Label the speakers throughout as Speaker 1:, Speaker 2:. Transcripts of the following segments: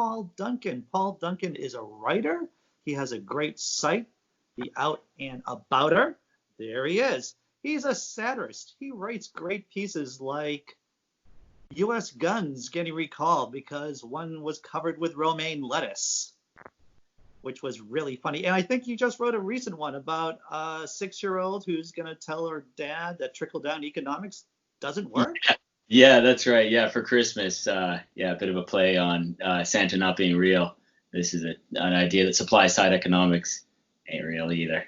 Speaker 1: Paul Duncan. Paul Duncan is a writer. He has a great site, The Out and Abouter. There he is. He's a satirist. He writes great pieces like U.S. guns getting recalled because one was covered with romaine lettuce, which was really funny. And I think you just wrote a recent one about a 6-year-old who's going to tell her dad that trickle-down economics doesn't work.
Speaker 2: Yeah, that's right. Yeah, for Christmas. A bit of a play on Santa not being real. This is an idea that supply side economics ain't real either.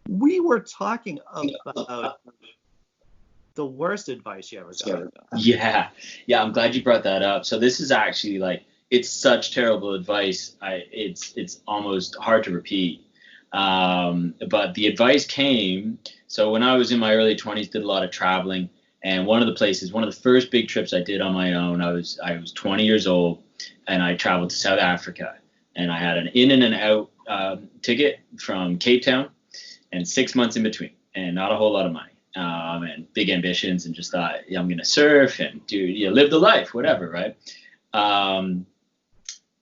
Speaker 1: We were talking about the worst advice you ever got.
Speaker 2: Yeah, I'm glad you brought that up. So this is actually it's such terrible advice. It's almost hard to repeat. But the advice came. So when I was in my early 20s, did a lot of traveling. And one of the first big trips I did on my own, I was 20 years old, and I traveled to South Africa, and I had an in and out ticket from Cape Town, and 6 months in between, and not a whole lot of money, and big ambitions, and just thought, I'm gonna surf and live the life, whatever, right? And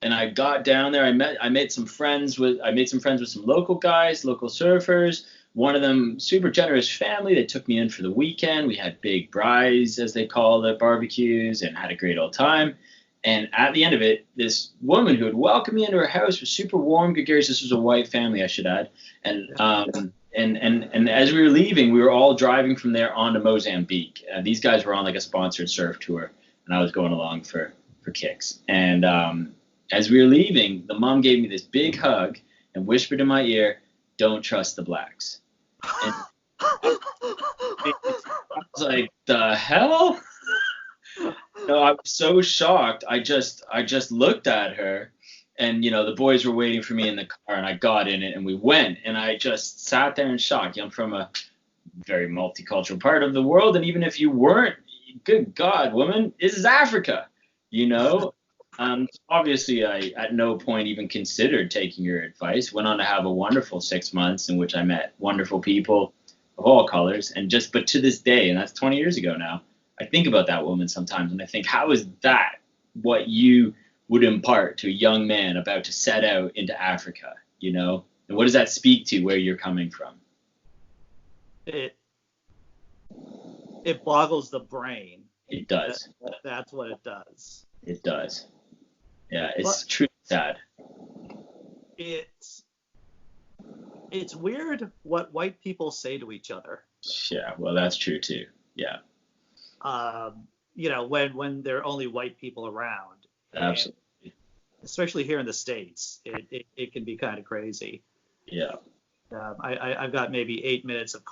Speaker 2: I got down there. I made some friends with some local guys, local surfers. One of them, super generous family. They took me in for the weekend. We had big braais, as they call it, barbecues, and had a great old time. And at the end of it, this woman who had welcomed me into her house was super warm, gregarious. This was a white family, I should add. And as we were leaving, we were all driving from there on to Mozambique. These guys were on a sponsored surf tour, and I was going along for kicks. And as we were leaving, the mom gave me this big hug and whispered in my ear, "Don't trust the blacks." And I was like, the hell? No, I was so shocked. I just looked at her, and the boys were waiting for me in the car, and I got in it, and we went, and I just sat there in shock. I'm from a very multicultural part of the world, and even if you weren't, good God, woman, this is Africa, Obviously, I at no point even considered taking your advice. Went on to have a wonderful 6 months in which I met wonderful people of all colors. But to this day, and that's 20 years ago now, I think about that woman sometimes, and I think, how is that what you would impart to a young man about to set out into Africa, And what does that speak to where you're coming from?
Speaker 1: It boggles the brain.
Speaker 2: It does.
Speaker 1: That's what it does.
Speaker 2: It does. Yeah, it's truly sad.
Speaker 1: It's weird what white people say to each other.
Speaker 2: Yeah, well, that's true too. Yeah.
Speaker 1: When there are only white people around.
Speaker 2: Absolutely.
Speaker 1: Especially here in the States, it can be kind of crazy.
Speaker 2: Yeah.
Speaker 1: I've got maybe 8 minutes of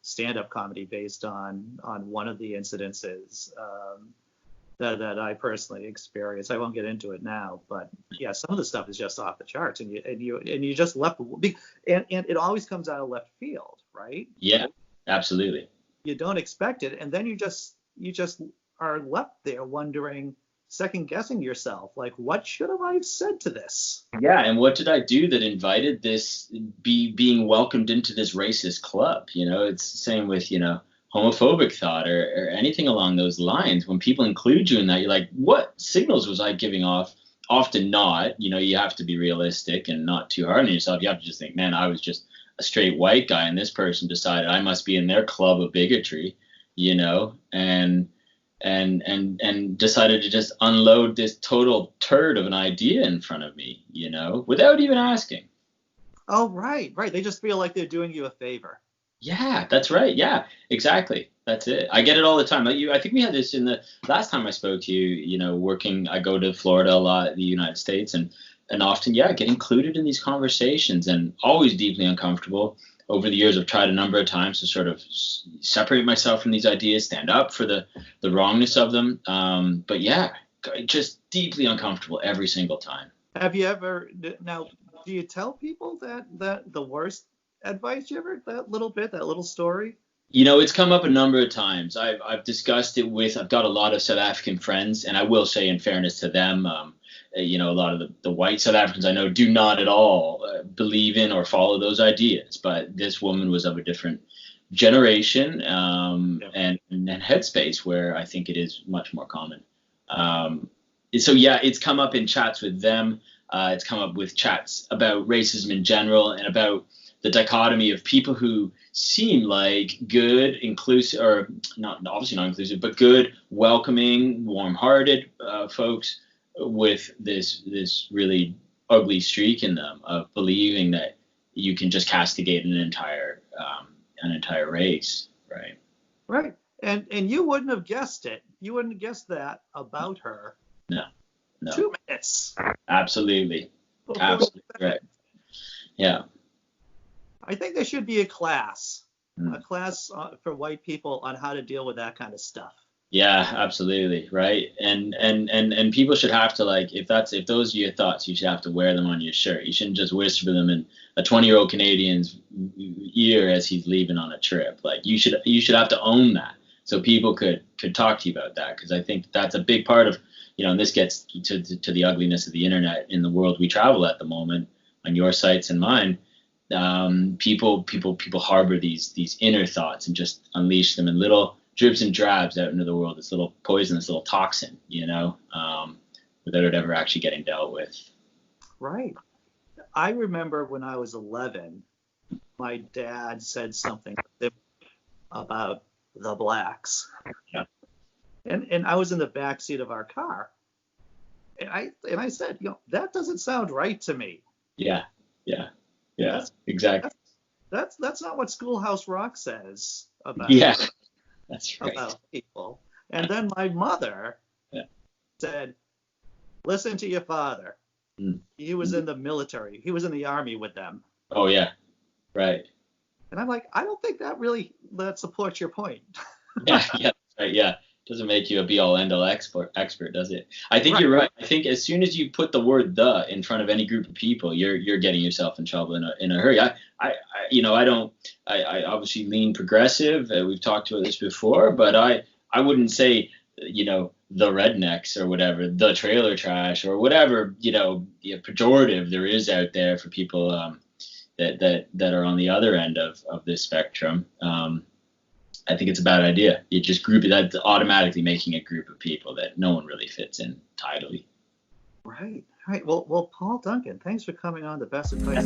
Speaker 1: stand-up comedy based on one of the incidences that I personally experienced. I won't get into it now, but yeah, some of the stuff is just off the charts, and you just left, and it always comes out of left field, right?
Speaker 2: Yeah, absolutely.
Speaker 1: You don't expect it, and then you just are left there wondering, second guessing yourself, like, what should have I said to this?
Speaker 2: Yeah, and what did I do that invited this being welcomed into this racist club? It's the same with homophobic thought or anything along those lines. When people include you in that, you're like, what signals was I giving off? Often not. You have to be realistic and not too hard on yourself. You have to just think, man, I was just a straight white guy, and this person decided I must be in their club of bigotry, and decided to just unload this total turd of an idea in front of me, without even asking.
Speaker 1: Oh, right. They just feel like they're doing you a favor.
Speaker 2: Yeah, that's right. Yeah, exactly. That's it. I get it all the time. I think we had this in the last time I spoke to you, working, I go to Florida a lot, the United States, and often, get included in these conversations, and always deeply uncomfortable. Over the years, I've tried a number of times to sort of separate myself from these ideas, stand up for the wrongness of them. But yeah, just deeply uncomfortable every single time.
Speaker 1: Have you ever, now, do you tell people that the worst advice you ever, that little story?
Speaker 2: It's come up a number of times. I've discussed it I've got a lot of South African friends, and I will say, in fairness to them, a lot of the white South Africans I know do not at all believe in or follow those ideas. But this woman was of a different generation and headspace where I think it is much more common. So yeah, it's come up in chats with them. It's come up with chats about racism in general and about the dichotomy of people who seem like good, inclusive, or not obviously not inclusive, but good, welcoming, warm-hearted folks with this really ugly streak in them of believing that you can just castigate an entire race, right?
Speaker 1: Right. And you wouldn't have guessed it. You wouldn't have guessed that about her.
Speaker 2: No.
Speaker 1: 2 minutes.
Speaker 2: Absolutely. Absolutely right. Yeah.
Speaker 1: I think there should be a class for white people on how to deal with that kind of stuff.
Speaker 2: Yeah, absolutely, right. And people should have to, like, if those are your thoughts, you should have to wear them on your shirt. You shouldn't just whisper them in a 20-year-old Canadian's ear as he's leaving on a trip. Like, you should have to own that, so people could talk to you about that, because I think that's a big part of, and this gets to the ugliness of the internet in the world we travel at the moment, on your sites and mine. People harbor these inner thoughts and just unleash them in little drips and drabs out into the world, this little poison, this little toxin, without it ever actually getting dealt with. Right.
Speaker 1: I remember when I was 11, my dad said something about the blacks.
Speaker 2: Yeah.
Speaker 1: And I was in the back seat of our car. And I said, that doesn't sound right to me.
Speaker 2: Yeah, exactly.
Speaker 1: That's not what Schoolhouse Rock says about
Speaker 2: that's right.
Speaker 1: About people. And then my mother said, listen to your father. He was in the military. He was in the army with them.
Speaker 2: Oh, yeah. Right.
Speaker 1: And I'm like, I don't think that supports your point.
Speaker 2: Yeah. Doesn't make you a be-all, end-all expert, does it? I think you're right. I think as soon as you put the word "the" in front of any group of people, you're getting yourself in trouble in a hurry. I obviously lean progressive. We've talked about this before, but I wouldn't say, the rednecks or whatever, the trailer trash or whatever, pejorative there is out there for people that are on the other end of this spectrum. I think it's a bad idea. You just group it. That's automatically making a group of people that no one really fits in tidily.
Speaker 1: Right. Well, Paul Duncan, thanks for coming on the Best Advice.